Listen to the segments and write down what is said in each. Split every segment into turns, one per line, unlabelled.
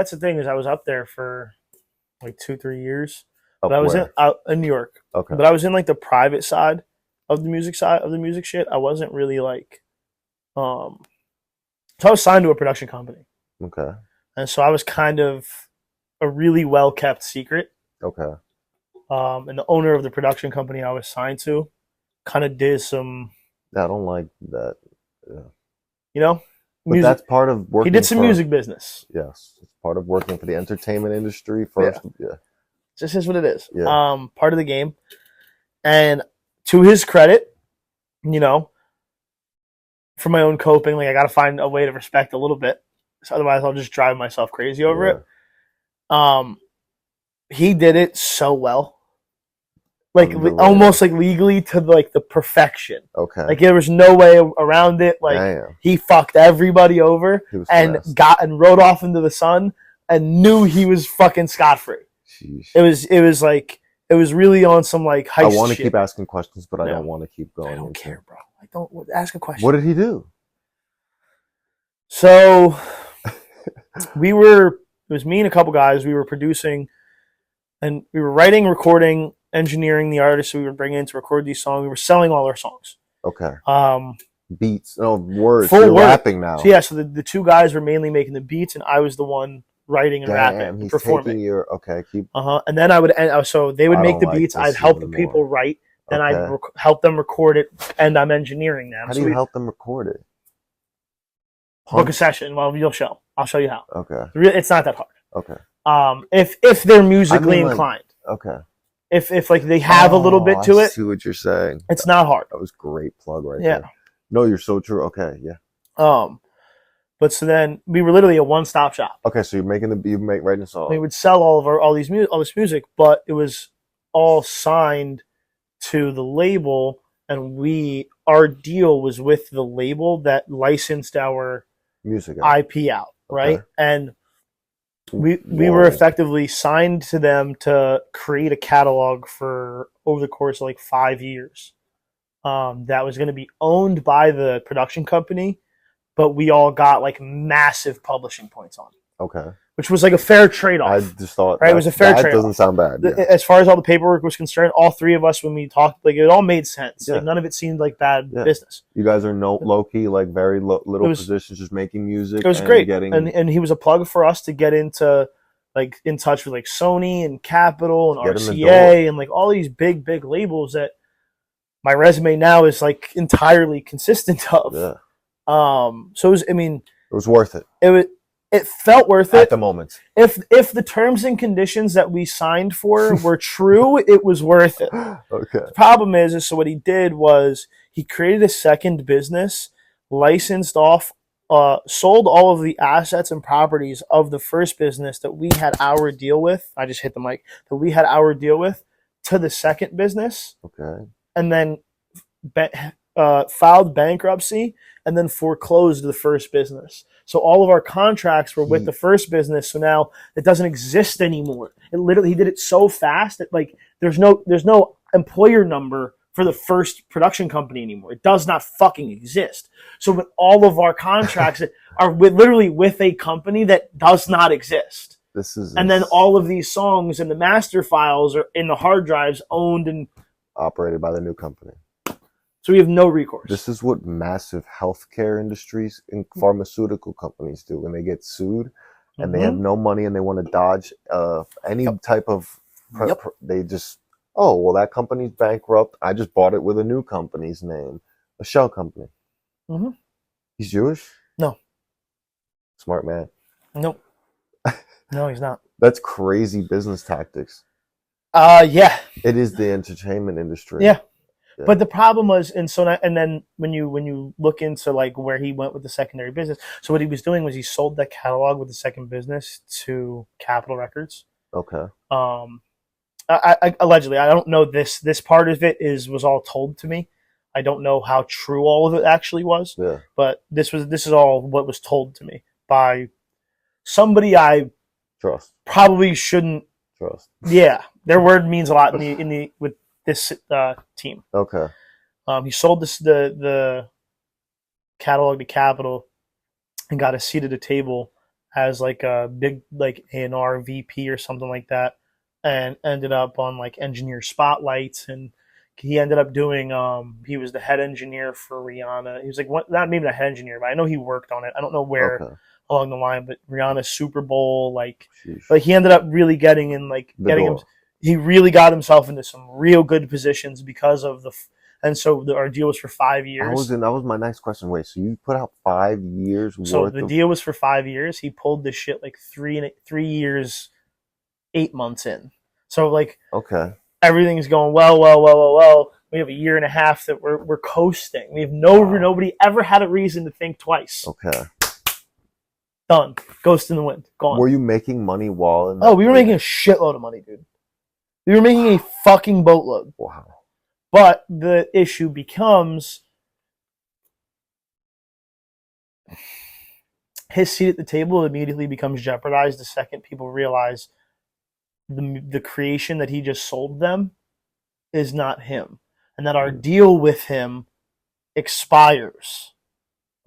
That's the thing is I was up there for like 2-3 years,
Up
but I was
where?
out in New York,
Okay.
but I was in like the private side of the music shit. I wasn't really like um. So I was signed to a production company,
Okay.
and so I was kind of a really well kept secret.
Okay.
And the owner of the production company I was signed to kind of did some,
I don't like that. Yeah.
you know,
But
music.
that's part of
He did
working
some
for,
music business.
yes, it's part of working for the entertainment industry
Yeah,
first. Yeah.
just is what it is.
Yeah.
Part of the game. And to his credit, you know, for my own coping, like I got to find a way to respect a little bit. So otherwise, I'll just drive myself crazy over
Yeah.
it. Um, he did it so well, like
Underrated.
almost like legally to like the perfection.
Okay.
Like there was no way around it. Like
Damn.
he fucked everybody over
He was
and
finessed.
rode off into the sun and knew he was fucking scot free.
Sheesh.
It was really on some like heist
I want to
shit.
keep asking questions, but I
No.
don't want to keep going.
I don't
into
care, bro. I don't ask a question.
What did he do?
So it was me and a couple guys. We were producing and we were writing, recording, engineering the artists we would bring in to record these songs. We were selling all our songs.
Okay.
Um,
Beats. Oh, words.
Full
You're
word.
rapping now.
So yeah, so the two guys were mainly making the beats, and I was the one writing and
Damn,
rapping, and
he's
performing.
taking your okay. Keep.
And then I would, so they would
I
make
don't
the
like
beats.
this
I'd help the
even
people
more.
write. Then
Okay.
I'd help them record it, and I'm engineering them.
How
So
do you help them record it?
book a session. Well, I'll show you how.
Okay.
It's not that hard.
Okay.
If they're musically
like,
inclined,
okay.
If like they have a little bit to
I
it,
see what you're saying.
it's not hard.
That was great plug right
Yeah.
there. No, you're so true. Okay, yeah.
But so then we were literally a one-stop shop.
Okay, so writing a song.
We would sell all this music, but it was all signed to the label, and our deal was with the label that licensed our
music
IP out, right?
Okay.
And we were effectively signed to them to create a catalog for over the course of like 5 years. That was going to be owned by the production company, but we all got like massive publishing points on it.
Okay.
Which was like a fair trade-off.
I just thought
right? It was a fair trade-off.
That doesn't sound bad. Yeah.
As far as all the paperwork was concerned, all three of us, when we talked, like it all made sense.
Yeah.
Like none of it seemed like bad business.
You guys are low key, like very little positions, just making music.
It was great, and he was a plug for us to get into, like in touch with like Sony and Capitol and RCA and like all these big labels that my resume now is like entirely consistent of.
Yeah.
So it was. I mean,
it was worth it.
It felt worth it
at the moment.
If the terms and conditions that we signed for were true, it was worth it.
Okay.
The problem is so what he did was he created a second business, licensed off, sold all of the assets and properties of the first business that we had our deal with. I just hit the mic. That we had our deal with to the second business.
Okay.
And then filed bankruptcy and then foreclosed the first business. So all of our contracts were with the first business. So now it doesn't exist anymore. He did it so fast that like there's no employer number for the first production company anymore. It does not fucking exist. So with all of our contracts are literally with a company that does not exist. And then all of these songs and the master files are in the hard drives owned and
operated by the new company.
So we have no recourse.
This is what massive healthcare industries and pharmaceutical companies do when they get sued and they have no money and they want to dodge any type of... They just, oh, well, that company's bankrupt. I just bought it with a new company's name. A shell company.
Mm-hmm.
He's Jewish?
No.
Smart man.
Nope. No, he's not.
That's crazy business tactics.
Yeah.
It is the entertainment industry.
Yeah. But the problem was, and then when you look into like where he went with the secondary business, so what he was doing was he sold that catalog with the second business to Capitol Records.
Okay.
I allegedly, I don't know this part of it was all told to me. I don't know how true all of it actually was.
Yeah.
But this is all what was told to me by somebody I
trust.
Probably shouldn't
trust.
Yeah, their word means a lot with this team.
Okay.
He sold the catalog to Capitol and got a seat at a table as like a big like A&R VP or something like that, and ended up on like engineer spotlights. And he ended up doing he was the head engineer for Rihanna. He was like not maybe the head engineer, but I know he worked on it. I don't know where
Okay.
along the line, but Rihanna's Super Bowl,
Sheesh.
like he ended up really getting in, like
The
getting him.
door.
He really got himself into some real good positions because of and so our deal was for 5 years.
That was my next question. Wait, so you put out 5 years
So
worth
the
of
deal was for 5 years. He pulled this shit like 3 years, 8 months in. So like
okay.
everything's going well. We have a year and a half that we're coasting. We have nobody ever had a reason to think twice.
Okay.
Done. Ghost in the wind. Gone.
Were you making money while in
Oh, we were making a shitload of money, dude. We were making a fucking boatload.
Wow.
But the issue becomes his seat at the table immediately becomes jeopardized the second people realize the creation that he just sold them is not him, and that our deal with him expires.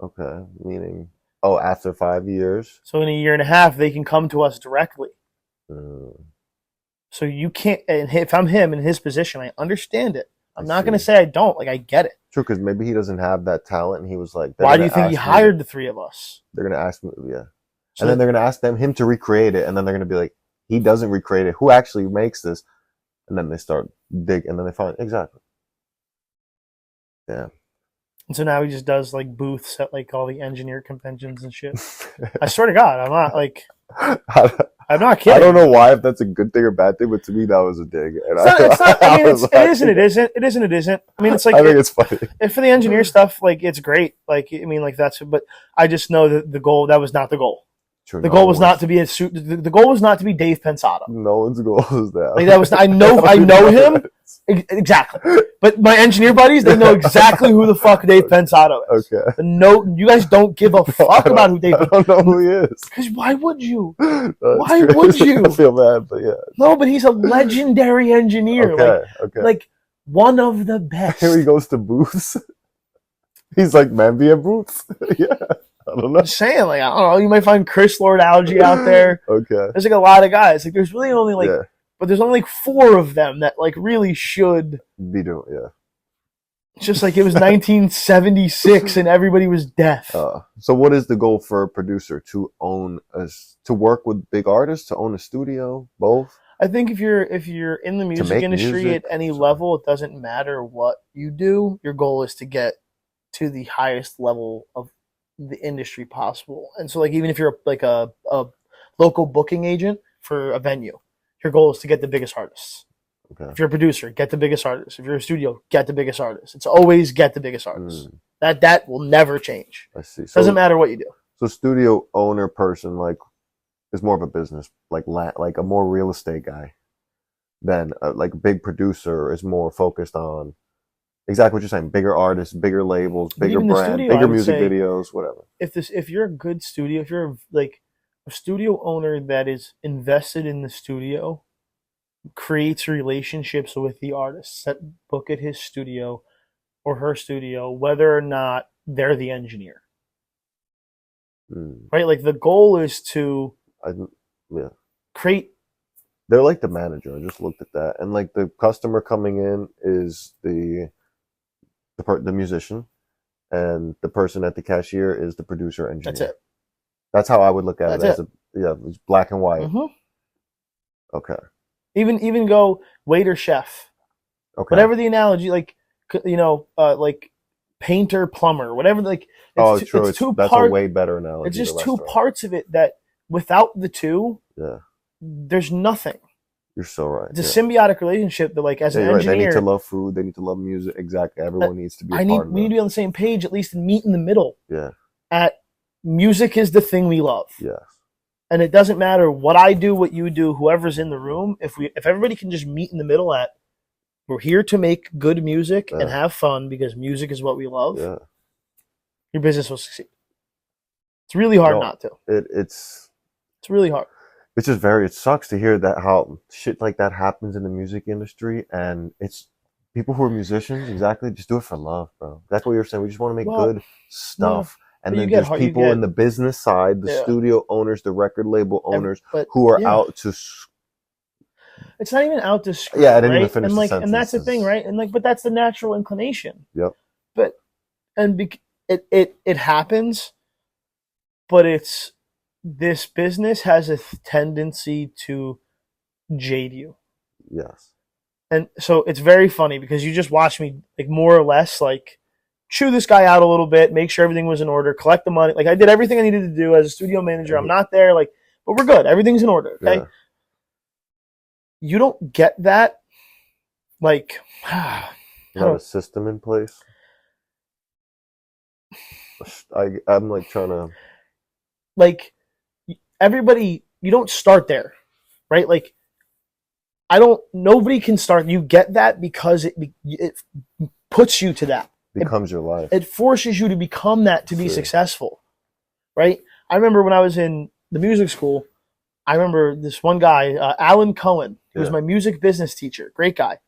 Okay. Meaning, oh, after 5 years?
So in a year and a half, they can come to us directly.
Mm.
So you can't, and if I'm him in his position, I understand it. I'm not
see.
going to say I don't. Like, I get it.
True, because maybe he doesn't have that talent, and he was like,
Why do you think he hired the three of us?
They're going to ask me, yeah.
So
and then they're going to ask him to recreate it, and then they're going to be like, he doesn't recreate it. Who actually makes this? And then they start dig, and then they find, exactly. Yeah.
And so now he just does like booths at like all the engineer conventions and shit. I swear to God, I'm not like, I'm not kidding.
I don't know why, if that's a good thing or bad thing, but to me that was a dig. And
it's not. I mean, it is and it isn't. It is and it isn't. I mean, it's like
I think it's funny.
For the engineer stuff, like it's great. Like I mean, like that's. But I just know that the goal that was not the goal.
True,
the goal was not to be a suit. The goal was not to be Dave Pensado.
No one's goal is that.
Like that was. I know him exactly. But my engineer buddies, they know exactly who the fuck Dave Pensado is.
Okay.
No, you guys don't give a fuck about who Dave.
I don't know who he is.
Because why would you?
Why
would you?
I feel bad, but yeah.
No, but he's a legendary engineer.
Okay.
Like one of the best.
Here he goes to booths. He's like, man, be at booths. Yeah. I don't know.
I'm saying, like, I don't know, you might find Chris Lord Algae out there.
Okay.
There's like a lot of guys. Like there's really only like but there's only like 4 of them that like really should
be doing, yeah.
It's just like it was 1976 and everybody was deaf.
So what is the goal for a producer? To work with big artists, to own a studio, both?
I think if you're in the music industry at any level, it doesn't matter what you do. Your goal is to get to the highest level of the industry possible. And so like even if you're like a local booking agent for a venue, your goal is to get the biggest artists.
Okay.
If you're a producer, get the biggest artists. If you're a studio, get the biggest artists. It's always get the biggest artists. That will never change.
I see.
So, doesn't matter what you do.
So studio owner person like is more of a business, like a more real estate guy than like a big producer is more focused on exactly what you're saying, bigger artists, bigger labels, bigger brand, bigger music videos, whatever.
If you're a good studio, if you're like a studio owner that is invested in the studio, creates relationships with the artists that book at his studio or her studio, whether or not they're the engineer. Right? Like the goal is to create.
They're like the manager. I just looked at that. And like the customer coming in is the musician, and the person at the cashier is the producer engineer.
That's it.
That's how I would look at it. It's black and white.
Mm-hmm.
Okay.
Even go waiter, chef.
Okay.
Whatever the analogy, like like painter, plumber, whatever. Like
true. That's a way better analogy.
It's just 2 parts of it that without the 2, there's nothing.
You're so right.
It's a symbiotic relationship that, like, as an engineer,
they need to love food. They need to love music. Exactly. Everyone needs to be. We
need to be on the same page, at least, and meet in the middle.
Yeah.
Music is the thing we love.
Yes.
And it doesn't matter what I do, what you do, whoever's in the room. If everybody can just meet in the middle we're here to make good music and have fun because music is what we love.
Yeah.
Your business will succeed. It's really hard not to.
It's
really hard.
It's just it sucks to hear that how shit like that happens in the music industry, and it's people who are musicians, exactly, just do it for love, bro. That's what you're saying. We just want to make good stuff. And
But
then there's people in the business side, the studio owners, the record label owners, who are out to.
It's not even out to screw.
Yeah, I didn't
right?
even finish
and
the
like,
sentence.
and that's the thing, right? And like, but that's the natural inclination.
Yep.
But it happens, but it's this business has a tendency to jade you.
Yes.
And so it's very funny because you just watched me like more or less like chew this guy out a little bit, make sure everything was in order, collect the money. Like I did everything I needed to do as a studio manager. I'm not there, like, but we're good. Everything's in order. Okay. Yeah. You don't get that. Like,
you have a system in place. I'm like trying to.
Like, everybody, you don't start there, right? Like, nobody can start. You get that because it puts you to that.
Becomes your life.
It forces you to become that to be successful, right? I remember when I was in the music school, I remember this one guy, Alan Cohen. He was my music business teacher. Great guy.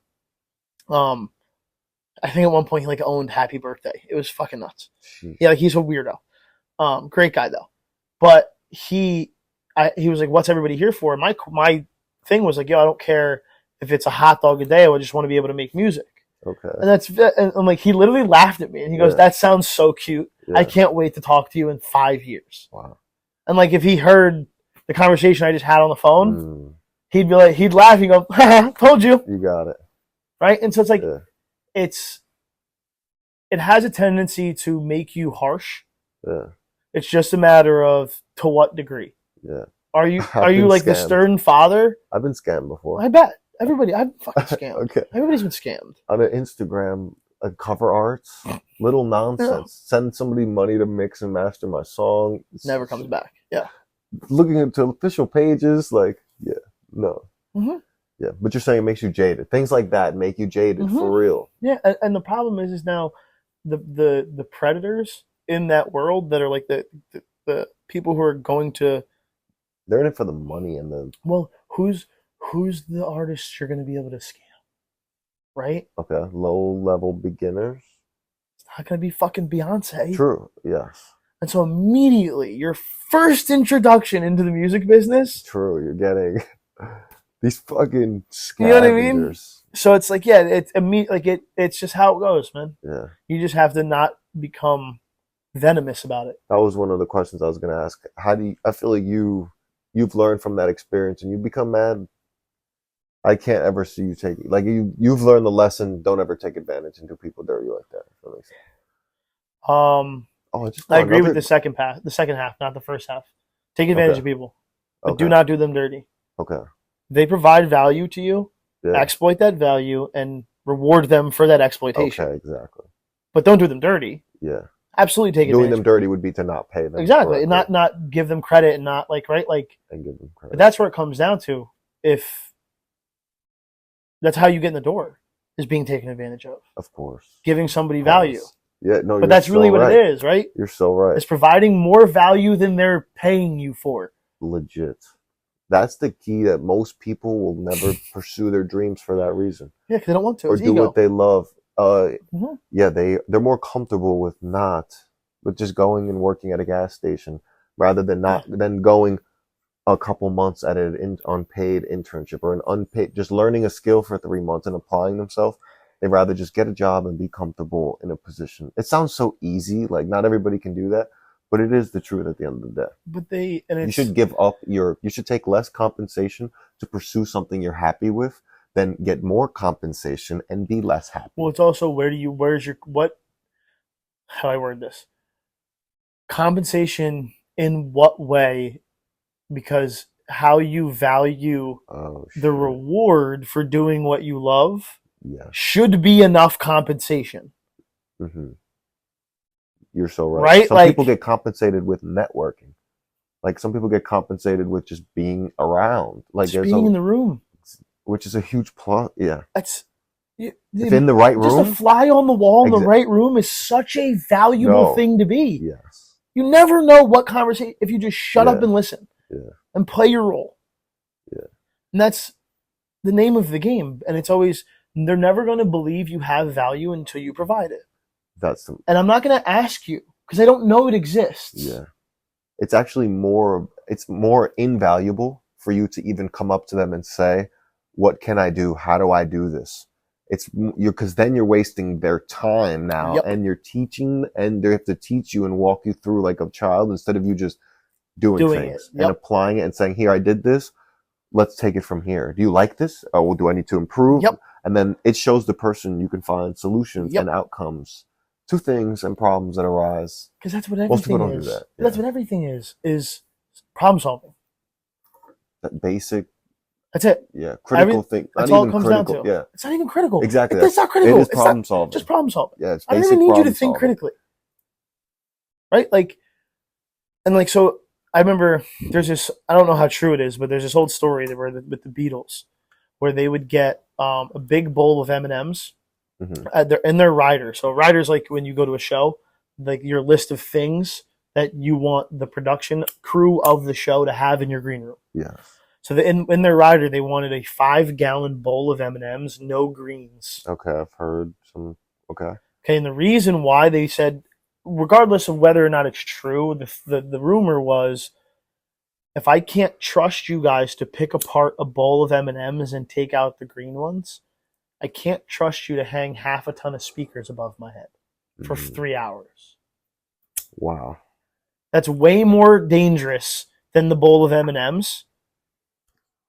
I think at one point he like owned Happy Birthday. It was fucking nuts. Jeez. Yeah, like he's a weirdo. Great guy though. But he was like, "What's everybody here for?" And my thing was like, "Yo, I don't care if it's a hot dog a day. I just want to be able to make music."
Okay.
And I'm like, he literally laughed at me and he goes, "That sounds so cute. I can't wait to talk to you in 5 years." Wow. And like if he heard the conversation I just had on the phone, he'd be like, he'd laugh and go, "Told you."
You got it.
Right? And so it's like it has a tendency to make you harsh. Yeah. It's just a matter of to what degree.
Yeah.
Are you like scammed. The stern father?
I've been scammed before.
I bet. I've been fucking scammed.
Okay.
Everybody's been scammed.
On an Instagram, cover arts, little nonsense. Yeah. Send somebody money to mix and master my song.
Never comes back. Yeah.
Looking into official pages, like, no. Mm-hmm. Yeah, but you're saying it makes you jaded. Things like that make you jaded for real.
Yeah, and the problem is now the predators in that world that are like the people who are going to.
They're in it for the money and the.
Well, who's the artist you're going to be able to scam, right?
Okay, low level beginners.
It's not going to be fucking Beyonce.
True. Yes.
And so immediately, your first introduction into the music business.
True, you're getting these fucking scavengers.
You know what I mean? So it's like, it's just how it goes, man.
Yeah.
You just have to not become venomous about it.
That was one of the questions I was going to ask. I feel like you've learned from that experience and you become mad. I can't ever see you take like you've learned the lesson. Don't ever take advantage and do people dirty like that. If that makes sense.
I agree with the second half, not the first half. Take advantage of people, but do not do them dirty.
Okay.
They provide value to you. Yeah. Exploit that value and reward them for that exploitation.
Okay, exactly.
But don't do them dirty.
Yeah.
Absolutely take advantage.
Doing them dirty would be to not pay them.
Exactly. And not give them credit and not like, right? Like,
and give them credit.
But that's where it comes down to. If that's how you get in the door, is being taken advantage of.
Of course.
Giving somebody value.
Yeah, no,
but that's really what it is, right?
You're so right.
It's providing more value than they're paying you for.
Legit. That's the key that most people will never pursue their dreams for that reason.
Yeah, because they don't want to.
Or do what they love. Yeah, they're more comfortable with just going and working at a gas station rather than going a couple months at an unpaid internship or an unpaid, just learning a skill for 3 months and applying themselves. They'd rather just get a job and be comfortable in a position. It sounds so easy, like not everybody can do that, but it is the truth at the end of the day.
But
you should give up you should take less compensation to pursue something you're happy with than get more compensation and be less happy.
Well, it's also how do I word this? Compensation in what way? Because how you value the reward for doing what you love should be enough compensation.
Mm-hmm. You're so right. Some people get compensated with networking. Like some people get compensated with just being around. Like
just being in the room.
Which is a huge plus. Yeah.
If
in the right room.
Just a fly on the wall in the right room is such a valuable thing to be.
Yes.
You never know what conversation, if you just shut up and listen. Yeah. And play your role.
Yeah.
And that's the name of the game. And it's always, they're never going to believe you have value until you provide it.
And
I'm not going to ask you because I don't know it exists.
Yeah. It's actually it's more invaluable for you to even come up to them and say, what can I do? How do I do this? Because then you're wasting their time now,
Yep.
and you're teaching, and they have to teach you and walk you through like a child instead of you just doing things
it. Yep.
and applying it and saying, here, I did this. Let's take it from here. Do you like this? Oh, well, do I need to improve?
Yep.
And then it shows the person you can find solutions
Yep.
and outcomes to things and problems that arise.
Because that's what everything
Most people don't
is.
do that. Yeah.
That's what everything is problem solving.
That basic,
That's it.
yeah, critical thing.
That's
Not
all
even
it comes
critical.
down to.
Yeah,
It's not even critical.
exactly.
It's not critical.
It is
It's
problem
not,
solving.
just problem solving.
Yeah, it's
I don't
basic
even need you to
problem
think
solving.
critically. Right? Like, and like, so I remember there's this, I don't know how true it is, but there's this old story that with the Beatles where they would get a big bowl of M&Ms in their rider. So rider's like when you go to a show, like your list of things that you want the production crew of the show to have in your green room.
Yeah.
So in their rider, they wanted a 5-gallon bowl of M&Ms, no greens.
Okay, I've heard some. Okay.
Okay, and the reason why they said, regardless of whether or not it's true, the rumor was, if I can't trust you guys to pick apart a bowl of M&Ms and take out the green ones, I can't trust you to hang half a ton of speakers above my head for 3 hours.
Wow.
That's way more dangerous than the bowl of M&Ms.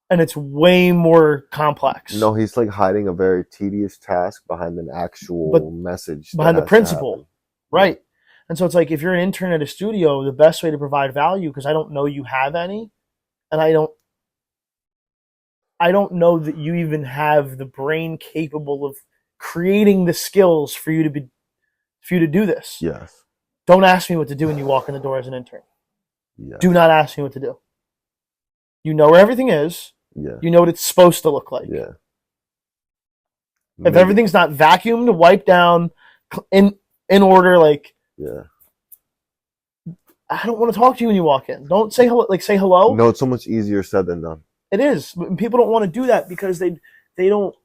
And it's way more complex.
No, he's like hiding a very tedious task behind an actual message.
Behind the principle. Right. And so it's like, if you're an intern at a studio, the best way to provide value, because I don't know you have any, and I don't know that you even have the brain capable of creating the skills for you to do this.
Yes.
Don't ask me what to do when you walk in the door as an intern.
Yes.
Do not ask me what to do. You know where everything is.
Yeah.
You know what it's supposed to look like.
Yeah.
If everything's not vacuumed, wiped down, in order, like,
yeah,
I don't want to talk to you when you walk in. Don't say hello. Like, say hello.
No, it's so much easier said than done.
It is. But people don't want to do that because they don't,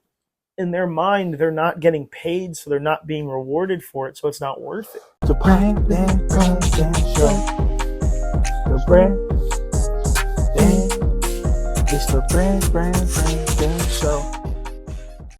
in their mind, they're not getting paid, so they're not being rewarded for it, so it's not worth it.
The Brand Show. The Brand Show.